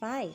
5,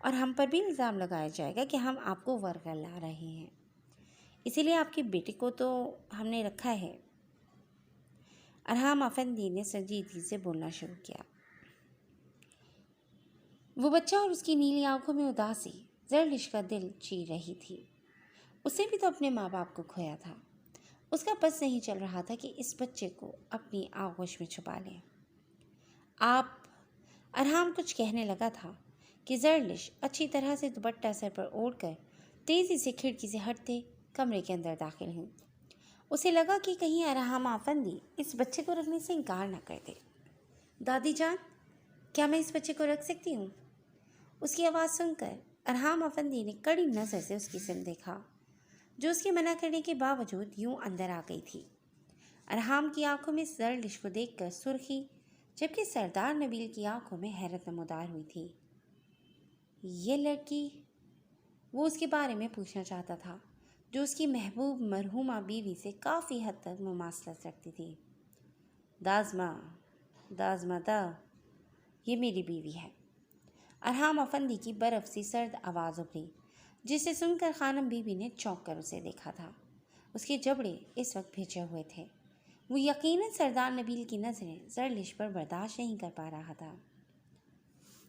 اور ہم پر بھی الزام لگایا جائے گا کہ ہم آپ کو ورگلا رہے ہیں، اسی لیے آپ کے بیٹے کو تو ہم نے رکھا ہے۔ ارحام افندی نے سنجیدگی سے بولنا شروع کیا۔ وہ بچہ اور اس کی نیلی آنکھوں میں اداسی زرلش کا دل چیر رہی تھی۔ اسے بھی تو اپنے ماں باپ کو کھویا تھا۔ اس کا بس نہیں چل رہا تھا کہ اس بچے کو اپنی آغوش میں چھپا لیں۔ ارحام کچھ کہنے لگا تھا کہ زرلش اچھی طرح سے دوپٹہ سر پر اوڑھ کر تیزی سے کھڑکی سے ہٹتے کمرے کے اندر داخل ہوئی۔ اسے لگا کہ کہیں ارحام افندی اس بچے کو رکھنے سے انکار نہ کر دے۔ دادی جان، کیا میں اس بچے کو رکھ سکتی ہوں؟ اس کی آواز سن کر ارحام افندی نے کڑی نظر سے اس کی سمت دیکھا، جو اس کے منع کرنے کے باوجود یوں اندر آ گئی تھی۔ ارحام کی آنکھوں میں زرلش کو دیکھ کر سرخی، جبکہ سردار نبیل کی آنکھوں میں حیرت نمودار ہوئی تھی۔ یہ لڑکی، وہ اس کے بارے میں پوچھنا چاہتا تھا، جو اس کی محبوب مرحومہ بیوی سے کافی حد تک مماثلت رکھتی تھی۔ دازمہ دا، یہ میری بیوی ہے۔ ارحام افندی کی برف سی سرد آواز ابھری، جسے سن کر خانم بی بی نے چونک کر اسے دیکھا تھا۔ اس کے جبڑے اس وقت بھیجے ہوئے تھے۔ وہ یقیناً سردار نبیل کی نظریں زرلش پر برداشت نہیں کر پا رہا تھا۔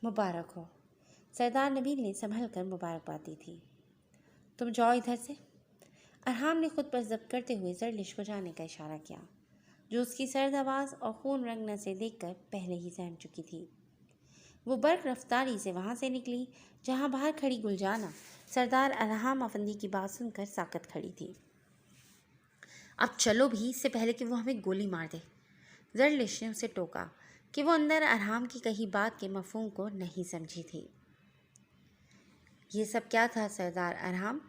مبارک ہو، سردار نبیل نے سنبھل کر مبارکباد دی تھی۔ تم جاؤ ادھر سے۔ ارحام نے خود پر ضبط کرتے ہوئے زرلش کو جانے کا اشارہ کیا، جو اس کی سرد آواز اور خون رنگ نظریں دیکھ کر پہلے ہی سہم چکی تھی۔ وہ برق رفتاری سے وہاں سے نکلی جہاں باہر کھڑی گلجانہ سردار ارحام افندی کی بات سن کر ساکت کھڑی تھی۔ اب چلو بھی، اس سے پہلے کہ وہ ہمیں گولی مار دے۔ زرلش نے اسے ٹوکا کہ وہ اندر ارحام کی کہی بات کے مفہوم کو نہیں سمجھی تھی۔ یہ سب کیا تھا سردار ارحام؟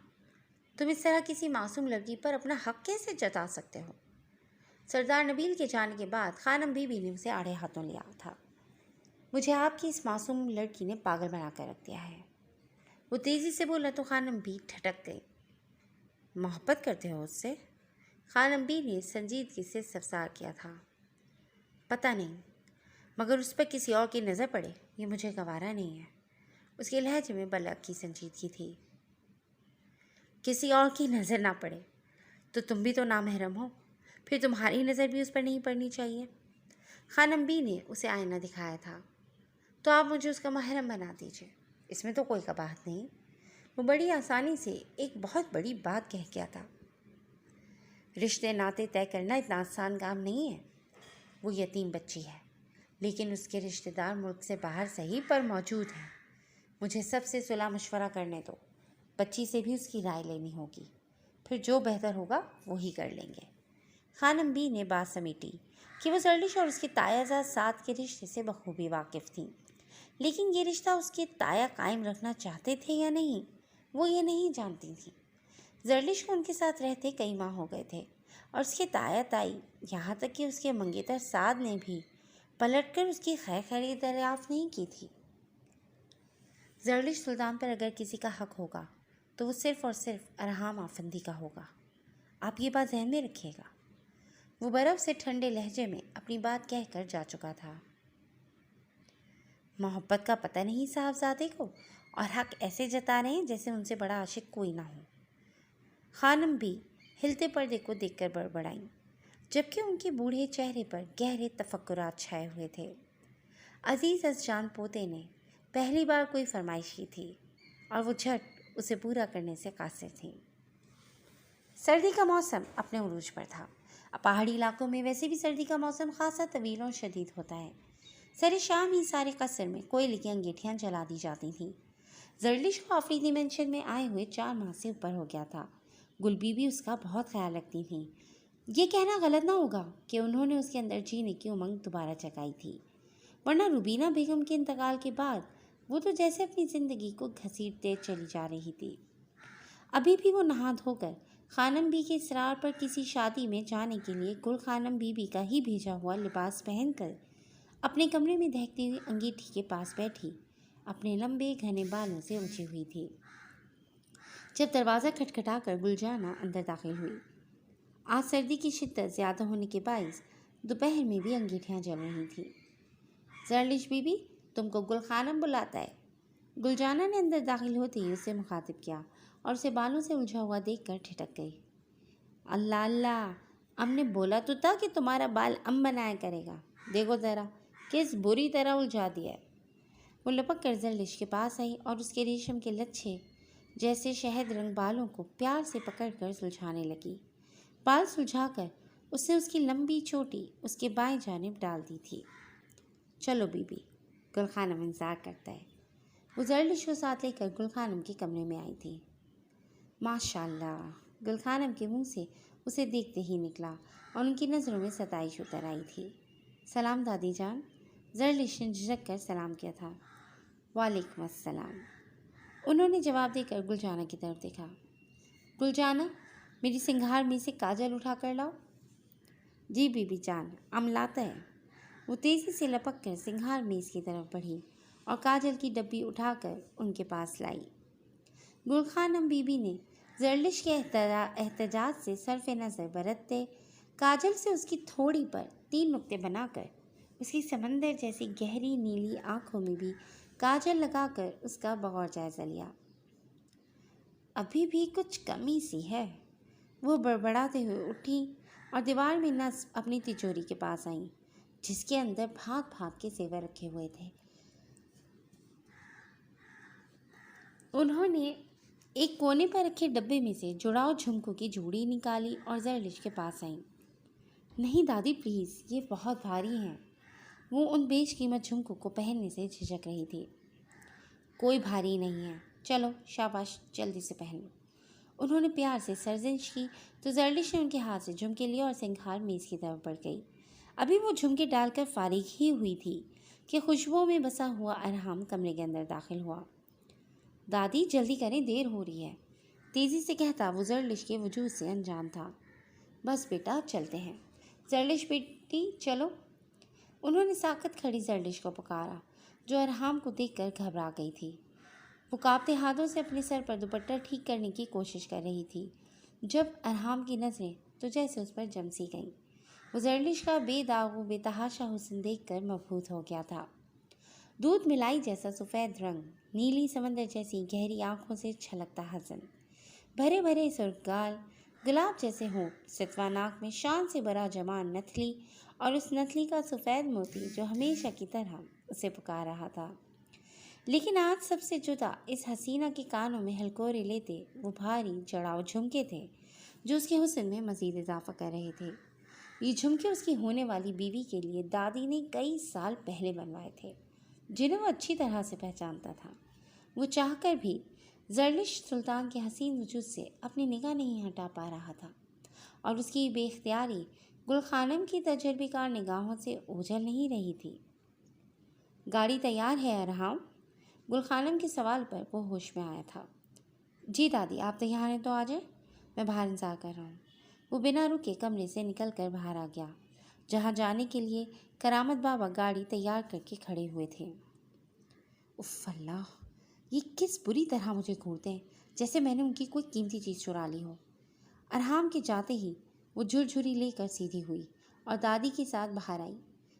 تم اس طرح کسی معصوم لڑکی پر اپنا حق کیسے جتا سکتے ہو؟ سردار نبیل کے جانے کے بعد خانم بی بی نے اسے آڑے ہاتھوں لیا تھا۔ مجھے آپ کی اس معصوم لڑکی نے پاگل بنا کر رکھ دیا ہے۔ وہ تیزی سے بولا تو خانم بی ٹھٹک گئی۔ محبت کرتے ہو اس سے؟ خانم بی نے سنجیدگی سے استفسار کیا تھا۔ پتہ نہیں، مگر اس پر کسی اور کی نظر پڑے یہ مجھے گوارا نہیں ہے۔ اس کے لہجے میں بلک کی سنجیدگی تھی۔ کسی اور کی نظر نہ پڑے تو تم بھی تو نامحرم ہو، پھر تمہاری نظر بھی اس پر نہیں پڑنی چاہیے۔ خانم بی نے اسے آئینہ دکھایا تھا۔ تو آپ مجھے اس کا محرم بنا دیجیے، اس میں تو کوئی قباحت نہیں۔ وہ بڑی آسانی سے ایک بہت بڑی بات کہہ گیا تھا۔ رشتے ناطے طے کرنا اتنا آسان کام نہیں ہے۔ وہ یتیم بچی ہے، لیکن اس کے رشتہ دار ملک سے باہر صحیح پر موجود ہیں۔ مجھے سب سے صلاح مشورہ کرنے دو، بچی سے بھی اس کی رائے لینی ہوگی، پھر جو بہتر ہوگا وہی کر لیں گے۔ خانم بی نے بات سمیٹی کہ وہ زرلش اور اس کے تایا زاد سعد کے رشتے سے بخوبی واقف تھیں، لیکن یہ رشتہ اس کے تایا قائم رکھنا چاہتے تھے یا نہیں، وہ یہ نہیں جانتی تھیں۔ زرلش کو ان کے ساتھ رہتے کئی ماہ ہو گئے تھے، اور اس کے تایا تائی، یہاں تک کہ اس کے منگیتر سعد نے بھی پلٹ کر اس کی خیر خیریت دریافت نہیں کی تھی۔ زرلش سلطان پر اگر کسی کا حق ہوگا تو وہ صرف اور صرف ارحام افندی کا ہوگا، آپ یہ بات ذہن میں رکھیے گا۔ وہ برف سے ٹھنڈے لہجے میں اپنی بات کہہ کر جا چکا تھا۔ محبت کا پتہ نہیں صاحبزادے کو، اور حق ایسے جتا رہے ہیں جیسے ان سے بڑا عاشق کوئی نہ ہو۔ خانم بھی ہلتے پردے کو دیکھ کر بڑبڑائیں، جبکہ ان کے بوڑھے چہرے پر گہرے تفکرات چھائے ہوئے تھے۔ عزیز از جان پوتے نے پہلی بار کوئی فرمائش کی تھی، اور وہ جھٹ اسے پورا کرنے سے قاصر تھیں۔ سردی کا موسم اپنے عروج پر تھا۔ اب پہاڑی علاقوں میں ویسے بھی سردی کا موسم خاصا طویل اور شدید ہوتا ہے۔ سر شام ہی سارے قصر میں کوئلے کی انگیٹھیاں جلا دی جاتی تھیں۔ زرلش کو آفریدی مینشن میں آئے ہوئے 4 ماہ سے اوپر ہو گیا تھا۔ گل بی بھی اس کا بہت خیال رکھتی تھیں۔ یہ کہنا غلط نہ ہوگا کہ انہوں نے اس کے اندر جینے کی امنگ دوبارہ جگائی تھی، ورنہ روبینہ بیگم کے انتقال کے بعد وہ تو جیسے اپنی زندگی کو گھسیٹتے چلی جا رہی تھی۔ ابھی بھی وہ نہا دھو کر خانم بی کے اصرار پر کسی شادی میں جانے کے لیے گل خانم بی بی کا ہی بھیجا ہوا لباس پہن کر اپنے کمرے میں دہکتی ہوئی انگیٹھی کے پاس بیٹھی اپنے لمبے گھنے بالوں سے اونچی ہوئی تھی، جب دروازہ کھٹکھٹا کر گلجانہ اندر داخل ہوئی۔ آج سردی کی شدت زیادہ ہونے کے باعث دوپہر میں بھی انگیٹھیاں جل رہی تھیں۔ زرلش بی بی، تم کو گل خانم بلاتا ہے۔ گلجانہ نے اندر داخل ہوتے ہی اسے مخاطب کیا اور اسے بالوں سے الجھا ہوا دیکھ کر ٹھٹک گئی۔ اللہ اللہ، ام نے بولا تو تھا کہ تمہارا بال ام بنایا کرے گا، دیکھو ذرا کس بری طرح الجھا دیا ہے۔ وہ لپک کر زرلش کے پاس آئی اور اس کے ریشم کے لچھے جیسے شہد رنگ بالوں کو پیار سے پکڑ کر سلجھانے لگی۔ بال سلجھا کر اس نے اس کی لمبی چوٹی اس کے بائیں جانب ڈال دی تھی۔ چلو بی بی، گل خانم انتظار کرتا ہے۔ وہ زرلش کو ساتھ لے کر گل خانم کے کمرے میں آئی تھی۔ ماشاء اللہ، گل خانم کے منہ سے اسے دیکھتے ہی نکلا اور ان کی نظروں میں ستائش اتر آئی تھی۔ سلام دادی جان، زرلش نے جھجک کر سلام کیا تھا۔ وعلیکم السلام، انہوں نے جواب دے کر گلجانہ کی طرف دیکھا۔ گلجانہ، میری سنگھار میں سے کاجل اٹھا کر لاؤ۔ جی بی بی جان، ام لاتا ہے۔ وہ تیزی سے لپک کر سنگھار میز کی طرف بڑھی اور کاجل کی ڈبی اٹھا کر ان کے پاس لائی۔ گل خانم بی بی نے زرلش کے احتجاج سے صرف نظر برتتے کاجل سے اس کی تھوڑی پر 3 نقطے بنا کر اس کی سمندر جیسی گہری نیلی آنکھوں میں بھی کاجل لگا کر اس کا بغور جائزہ لیا۔ ابھی بھی کچھ کمی سی ہے، وہ بڑبڑاتے ہوئے اٹھی اور دیوار میں نصب اپنی تجوری کے پاس آئیں جس کے اندر بھانت بھانت کے زیور رکھے ہوئے تھے۔ انہوں نے ایک کونے پر رکھے ڈبے میں سے جڑاؤ جھمکوں کی جوڑی نکالی اور زرلش کے پاس آئیں۔ نہیں دادی پلیز، یہ بہت بھاری ہیں۔ وہ ان بیش قیمت جھمکوں کو پہننے سے جھجک رہی تھی۔ کوئی بھاری نہیں ہے، چلو شاباش، جلدی سے پہن لو۔ انہوں نے پیار سے سرزنش کی تو زرلش نے ان کے ہاتھ سے جھمکے لیے اور سنگھار میز کی طرف بڑھ گئی۔ ابھی وہ جھمکے ڈال کر فارغ ہی ہوئی تھی کہ خوشبوؤں میں بسا ہوا ارحام کمرے کے اندر داخل ہوا۔ دادی جلدی کریں، دیر ہو رہی ہے، تیزی سے کہتا وہ زرلش کے وجود سے انجان تھا۔ بس بیٹا چلتے ہیں، زرلش بیٹی چلو۔ انہوں نے ساکت کھڑی زرلش کو پکارا جو ارحام کو دیکھ کر گھبرا گئی تھی۔ وہ کانپتے ہاتھوں سے اپنے سر پر دوپٹہ ٹھیک کرنے کی کوشش کر رہی تھی جب ارحام کی نظریں تو جیسے اس پر جم سی گئیں۔ وہ زرلش کا بے داغ و بے تحاشا حسن دیکھ کر مبہوت ہو گیا تھا۔ دودھ ملائی جیسا سفید رنگ، نیلی سمندر جیسی گہری آنکھوں سے چھلکتا حسن، بھرے بھرے سرخ گال، گلاب جیسے ہونٹ، ستوا ناک میں شان سے بھرا جوان نتھلی اور اس نتھلی کا سفید موتی جو ہمیشہ کی طرح اسے پکار رہا تھا۔ لیکن آج سب سے جدا اس حسینہ کے کانوں میں ہلکورے لیتے وہ بھاری جڑاؤ جھمکے تھے جو اس کے حسن میں مزید اضافہ کر رہے تھے۔ یہ جھمکے اس کی ہونے والی بیوی کے لیے دادی نے کئی سال پہلے بنوائے تھے، جنہیں وہ اچھی طرح سے پہچانتا تھا۔ وہ چاہ کر بھی زرلش سلطان کے حسین وجود سے اپنی نگاہ نہیں ہٹا پا رہا تھا اور اس کی بے اختیاری گل خانم کی تجربے کار نگاہوں سے اوجھل نہیں رہی تھی۔ گاڑی تیار ہے ارحام؟ گل خانم کے سوال پر وہ ہوش میں آیا تھا۔ جی دادی، آپ تیار ہیں تو آ جائیں، میں باہر انتظار کر رہا ہوں۔ وہ بنا رکے کمرے سے نکل کر باہر آ گیا جہاں جانے کے لیے کرامت بابا گاڑی تیار کر کے کھڑے ہوئے تھے۔ اف اللہ، یہ کس بری طرح مجھے گھورتے ہیں جیسے میں نے ان کی کوئی قیمتی چیز چرا لی ہو۔ ارحام کے جاتے ہی وہ جھرجھری لے کر سیدھی ہوئی اور دادی کے ساتھ باہر آئی۔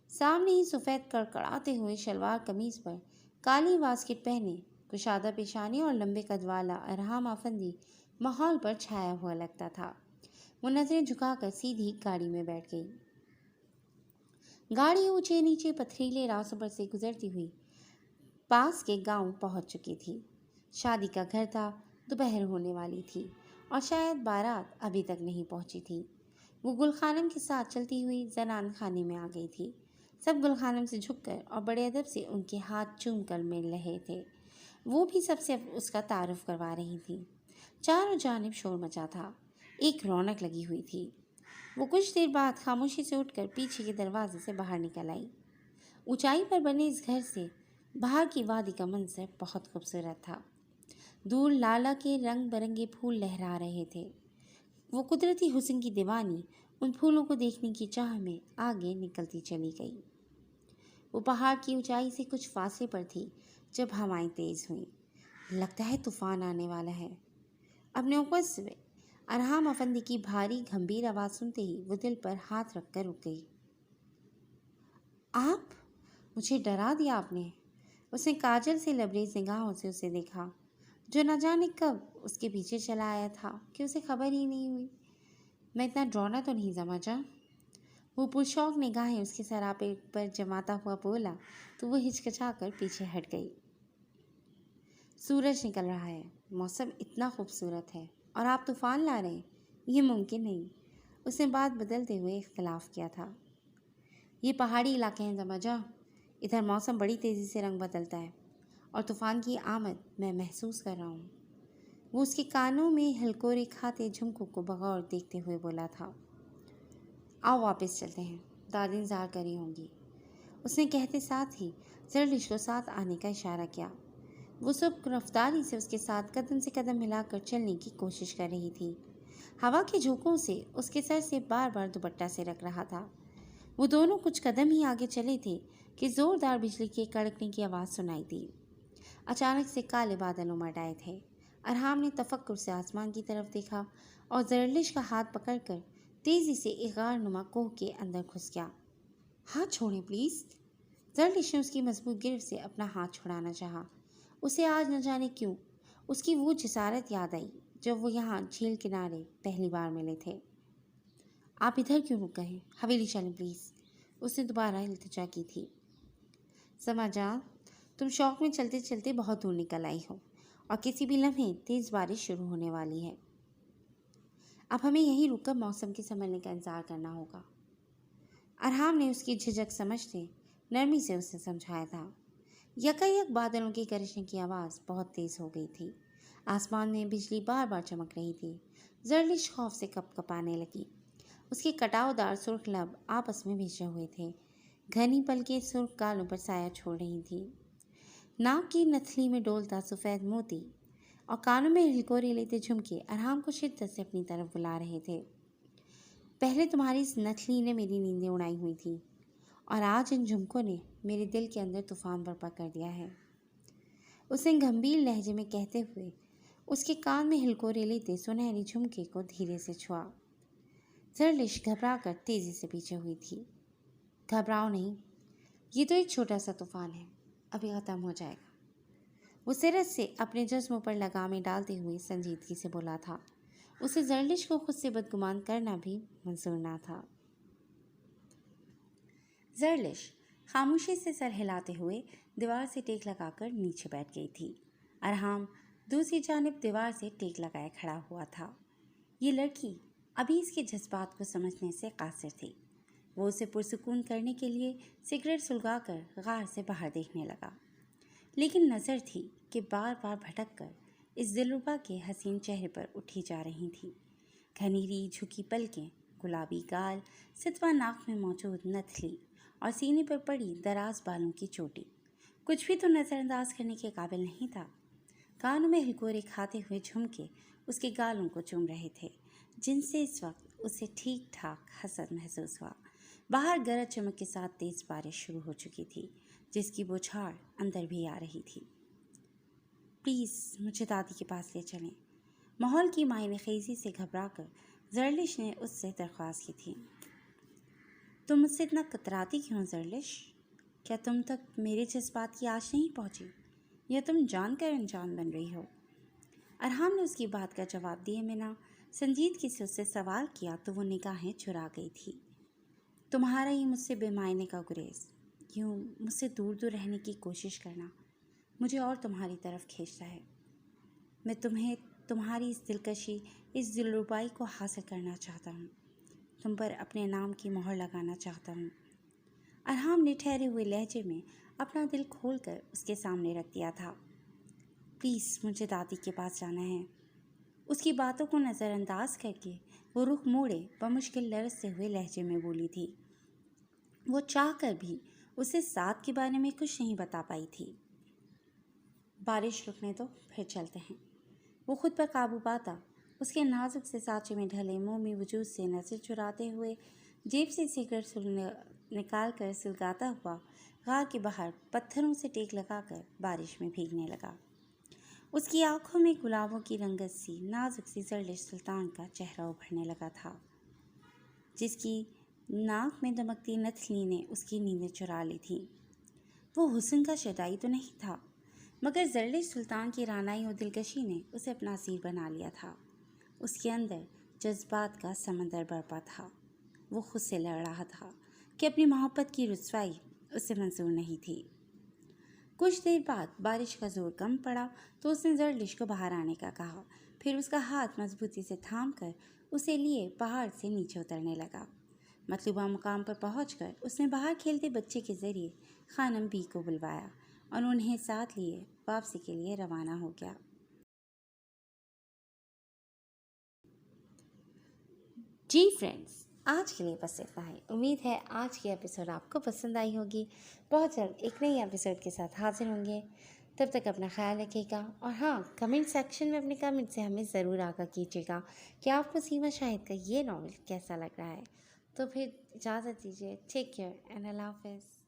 سامنے ہی سفید کڑکڑاتے ہوئے شلوار قمیض پر کالی واسکٹ پہنے کشادہ پیشانی اور لمبے قد والا ارحام افندی ماحول پر چھایا ہوا لگتا تھا۔ وہ نظریں جھکا کر سیدھی گاڑی میں بیٹھ گئی۔ گاڑی اونچے نیچے پتھریلے راستوں پر سے گزرتی ہوئی پاس کے گاؤں پہنچ چکی تھی۔ شادی کا گھر تھا، دوپہر ہونے والی تھی اور شاید بارات ابھی تک نہیں پہنچی تھی۔ وہ گل خانم کے ساتھ چلتی ہوئی زنان خانے میں آ گئی تھی۔ سب گل خانم سے جھک کر اور بڑے ادب سے ان کے ہاتھ چوم کر مل رہے تھے۔ وہ بھی سب سے اس کا تعارف کروا رہی تھی۔ چاروں جانب شور مچا تھا، ایک رونق لگی ہوئی تھی۔ وہ کچھ دیر بعد خاموشی سے اٹھ کر پیچھے کے دروازے سے باہر نکل آئی۔ اونچائی پر بنے اس گھر سے باہر کی وادی کا منظر بہت خوبصورت تھا۔ دور لالا کے رنگ برنگے پھول لہرا رہے تھے۔ وہ قدرتی حسن کی دیوانی ان پھولوں کو دیکھنے کی چاہ میں آگے نکلتی چلی گئی۔ وہ پہاڑ کی اونچائی سے کچھ فاصلے پر تھی جب ہوائیں تیز ہوئیں۔ لگتا ہے طوفان آنے والا ہے۔ اپنے اوپر سے ارحام افندی کی بھاری گھمبیر آواز سنتے ہی وہ دل پر ہاتھ رکھ کر رک گئی۔ آپ؟ مجھے ڈرا دیا آپ نے۔ اس نے کاجل سے لبریز نگاہوں سے اسے دیکھا، جو نہ جانے کب اس کے پیچھے چلا آیا تھا کہ اسے خبر ہی نہیں ہوئی۔ میں اتنا ڈرونا تو نہیں سمجھا؟ وہ پرشوق نگاہیں اس کے سراپے پر جماتا ہوا بولا تو وہ ہچکچا کر پیچھے ہٹ گئی۔ سورج نکل رہا ہے، موسم اتنا خوبصورت ہے اور آپ طوفان لا رہے ہیں، یہ ممکن نہیں۔ اس نے بات بدلتے ہوئے اختلاف کیا تھا۔ یہ پہاڑی علاقے ہیں سمجھا، ادھر موسم بڑی تیزی سے رنگ بدلتا ہے اور طوفان کی آمد میں محسوس کر رہا ہوں۔ وہ اس کے کانوں میں ہلکورے کھاتے جھمکوں کو بغور دیکھتے ہوئے بولا تھا۔ آؤ واپس چلتے ہیں، دادی انتظار کر رہی ہوں گی، اس نے کہتے ساتھ ہی زرلش کو ساتھ آنے کا اشارہ کیا۔ وہ سب رفتاری سے اس کے ساتھ قدم سے قدم ملا کر چلنے کی کوشش کر رہی تھی۔ ہوا کے جھونکوں سے اس کے سر سے بار بار دوپٹہ سے رکھ رہا تھا۔ وہ دونوں کچھ قدم ہی آگے چلے تھے کہ زوردار بجلی کے کڑکنے کی آواز سنائی دی۔ اچانک سے کالے بادل امڑ آئے تھے۔ ارحام نے تفکر سے آسمان کی طرف دیکھا اور زرلش کا ہاتھ پکڑ کر تیزی سے ایک غار نما کوہ کے اندر گھس گیا۔ ہاتھ چھوڑیں پلیز۔ زرلش نے اس کی مضبوط گرفت سے اپنا ہاتھ چھڑانا چاہا۔ اسے آج نہ جانے کیوں اس کی وہ جسارت یاد آئی جب وہ یہاں جھیل کنارے پہلی بار ملے تھے۔ آپ ادھر کیوں رک گئے؟ حویلی چلیں پلیز، اس نے دوبارہ التجا کی تھی۔ سما جان، تم شوق میں چلتے چلتے بہت دور نکل آئی ہو اور کسی بھی لمحے تیز بارش شروع ہونے والی ہے۔ اب ہمیں یہیں رک کر موسم کے سنبھلنے کا انتظار کرنا ہوگا۔ ارحام نے اس کی جھجک سمجھتے نرمی سے اسے سمجھایا تھا۔ یکایک بادلوں کے گرجنے کی آواز بہت تیز ہو گئی تھی۔ آسمان میں بجلی بار بار چمک رہی تھی۔ زرلش خوف سے کپ کپانے لگی۔ اس کے کٹاؤ دار سرخ لب آپس میں بھیجے ہوئے تھے، گھنی پلکیں سرخ گالوں پر سایہ چھوڑ رہی تھیں۔ ناک کی نتھلی میں ڈولتا سفید موتی اور کانوں میں ہلکورے لیتے جھمکے ارحام کو شدت سے اپنی طرف بلا رہے تھے۔ پہلے تمہاری اس نتھلی نے میری نیندیں اڑائی ہوئی تھیں اور آج ان جھمکوں نے میرے دل کے اندر طوفان برپا کر دیا ہے، اس نے گمبھیر لہجے میں کہتے ہوئے اس کے کان میں ہلکورے لیتے سنہری جھمکے کو دھیرے سے چھوا۔ زرلش گھبرا کر تیزی سے پیچھے ہوئی تھی۔ گھبراؤ نہیں، یہ تو ایک چھوٹا سا طوفان ہے، ابھی ختم ہو جائے گا، وہ سرت سے اپنے جسم پر لگامیں ڈالتے ہوئے سنجیدگی سے بولا تھا۔ اسے زرلش کو خود سے بدگمان کرنا بھی منظور نہ تھا۔ زرلش خاموشی سے سر ہلاتے ہوئے دیوار سے ٹیک لگا کر نیچے بیٹھ گئی تھی۔ ارحام دوسری جانب دیوار سے ٹیک لگائے کھڑا ہوا تھا۔ یہ لڑکی ابھی اس کے جذبات کو سمجھنے سے قاصر تھی۔ وہ اسے پرسکون کرنے کے لیے سگریٹ سلگا کر غار سے باہر دیکھنے لگا، لیکن نظر تھی کہ بار بار بھٹک کر اس دلربا کے حسین چہرے پر اٹھی جا رہی تھی۔ گھنیری جھکی پلکیں، گلابی گال، ستوا ناک میں موجود نتھلی اور سینے پر پڑی دراز بالوں کی چوٹی، کچھ بھی تو نظر انداز کرنے کے قابل نہیں تھا۔ کانوں میں ہلکورے کھاتے ہوئے جھمکے اس کے گالوں کو چوم رہے تھے، جن سے اس وقت اسے ٹھیک ٹھاک حسد محسوس ہوا۔ باہر گرج چمک کے ساتھ تیز بارش شروع ہو چکی تھی، جس کی بوچھاڑ اندر بھی آ رہی تھی۔ پلیز مجھے دادی کے پاس لے چلیں، ماحول کی معنی خیزی سے گھبرا کر زرلش نے اس سے درخواست کی تھی۔ تم مجھ سے اتنا کتراتی کیوں زرلش؟ کیا تم تک میرے جذبات کی آنچ نہیں پہنچی، یا تم جان کر انجان بن رہی ہو؟ ارحام نے اس کی بات کا جواب دیے بنا سنجیدگی سے اس سے سوال کیا تو وہ نگاہیں چرا گئی تھی۔ تمہارا یہ مجھ سے بے معنی کا گریز، یوں مجھ سے دور دور رہنے کی کوشش کرنا مجھے اور تمہاری طرف کھینچتا ہے۔ میں تمہیں تمہاری اس دلکشی، اس دلربائی کو حاصل کرنا چاہتا ہوں، تم پر اپنے نام کی مہر لگانا چاہتا ہوں۔ ارحام نے ٹھہرے ہوئے لہجے میں اپنا دل کھول کر اس کے سامنے رکھ دیا تھا۔ پلیز مجھے دادی کے پاس جانا ہے۔ اس کی باتوں کو نظر انداز کر کے وہ رخ موڑے بمشکل لرزتے ہوئے لہجے میں بولی تھی۔ وہ چاہ کر بھی اسے ساتھ کے بارے میں کچھ نہیں بتا پائی تھی۔ بارش رکنے دو، پھر چلتے ہیں۔ وہ خود پر قابو پاتا اس کے نازک سے سانچے میں ڈھلے مومی وجود سے نظر چراتے ہوئے جیب سے سگریٹ نکال کر سلگاتا ہوا غار کے باہر پتھروں سے ٹیک لگا کر بارش میں بھیگنے لگا۔ اس کی آنکھوں میں گلابوں کی رنگت سی نازک سی زرلش سلطان کا چہرہ ابھرنے لگا تھا، جس کی ناک میں دمکتی نتھلی نے اس کی نیندیں چرا لی تھیں۔ وہ حسن کا شدائی تو نہیں تھا، مگر زرلش سلطان کی رانائی اور دلکشی نے اسے اپنا اسیر بنا لیا تھا۔ اس کے اندر جذبات کا سمندر برپا تھا۔ وہ خود سے لڑ رہا تھا کہ اپنی محبت کی رسوائی اسے منظور نہیں تھی۔ کچھ دیر بعد بارش کا زور کم پڑا تو اس نے زرلش کو باہر آنے کا کہا، پھر اس کا ہاتھ مضبوطی سے تھام کر اسے لیے پہاڑ سے نیچے اترنے لگا۔ مطلوبہ مقام پر پہنچ کر اس نے باہر کھیلتے بچے کے ذریعے خانم بی کو بلوایا اور انہیں ساتھ لیے واپسی کے لیے روانہ ہو گیا۔ جی فرینڈز، آج کے لیے بس اتنا ہے۔ امید ہے آج کی ایپیسوڈ آپ کو پسند آئی ہوگی۔ بہت جلد ایک نئی ایپیسوڈ کے ساتھ حاضر ہوں گے۔ تب تک اپنا خیال رکھیے گا، اور ہاں، کمنٹ سیکشن میں اپنے کمنٹ سے ہمیں ضرور آگاہ کیجیے گا کہ آپ کو سیما شاہد کا یہ ناول کیسا لگ رہا ہے۔ تو پھر اجازت دیجیے، ٹیک کیئر اینڈ اللہ حافظ۔